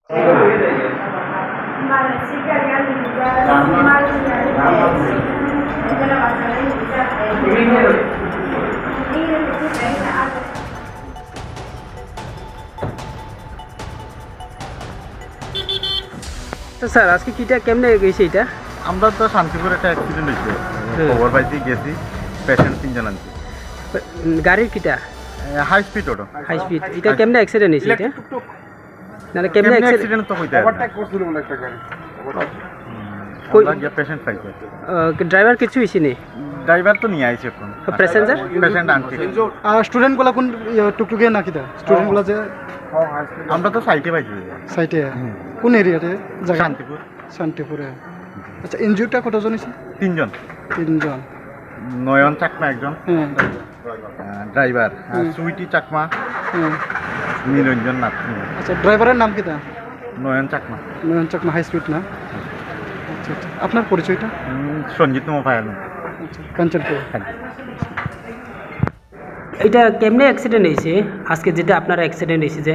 তো স্যার আজকে কিটা কেমনে গেছে এটা? আমরা তো শান্তিপুর একটা অ্যাক্সিডেন্ট হয়েছে, খবর পাইছি, গেছি, পেশেন্ট 3 জন আনছি। গাড়ির কিটা high speed auto, high speed এটা কেমনে অ্যাক্সিডেন্ট হয়েছে এটা? না কেমনে অ্যাক্সিডেন্ট তো হইতে ওভারটেক করছিল বলে একটা গাড়ি আমরা গিয়ে পেশেন্ট পাইছে। ড্রাইভার কিছু হয়েছে নি? ড্রাইভার তো নিয়ে আইছে, এখন প্যাসেঞ্জার পেশেন্ট আনছি। স্টুডেন্টগুলা কোন টুকটুকে নাকি তা স্টুডেন্টগুলা যে আমরা তো সাইটে পাইছি, সাইটে কোন এরিয়াতে জায়গা? শান্তিপুর। শান্তিপুরে। আচ্ছা, ইনজিউরটা কতজন হয়েছে? 3 জন। 3 জন। নয়ন চাকমা একজন হ্যাঁ ড্রাইভার, সুইটি চাকমা, হ্যাঁ। নিরঞ্জন নাথ। আচ্ছা, ড্রাইভারের নাম কি তা? নয়ন চাকমা। নয়ন চাকমা, হাই স্পিড না? আচ্ছা আচ্ছা, আপনার পরিচয়টা? সঞ্জিত মোবাইল। আচ্ছা, কাঞ্চনপুর। এটা কেমনে অ্যাক্সিডেন্ট হয়েছে আজকে, যেটা আপনার অ্যাক্সিডেন্ট হয়েছে যে?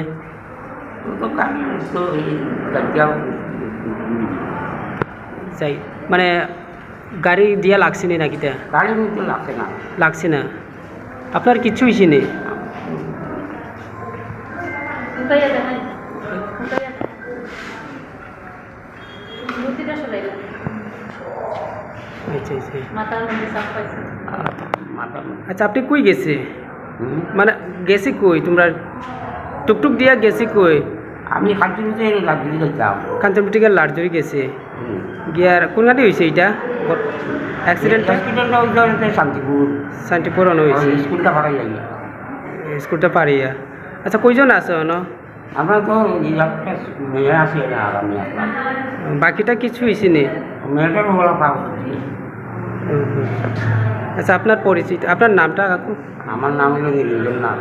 যাই মানে গাড়ি দিয়া লাগছে নি নাকি? গাড়ি নিতে লাগছে না। লাগছে না? আপনার কিছু হয়েছে নি? আচ্ছা আচ্ছা। আচ্ছা, আপনি কই গেছে? মানে গেছি কই তোমরা? টুকটুক দিয়া গেছি কই? আমি হাজিরিতে লাগিয়ে যেতাম। কাঞ্চনপুর লার্জরি গেছে গিয়ার কোন গাড়ি হয়েছে এইটা অ্যাক্সিডেন্টটা? শান্তিপুর। শান্তিপুর হয়েছে, স্কুলটা ভাড়াই যাই। স্কুলটা পারিয়া। আচ্ছা, কইজন আছে না? আমরা তো মেয়ে আসি না, আর আমি আসলাম। বাকিটা কিছু হয়েছে নি? মেয়েটার বলা পাওয়া। আচ্ছা, আপনার পরিচিত, আপনার নামটা কাকু? আমার নাম হলো নিরঞ্জন নাথ।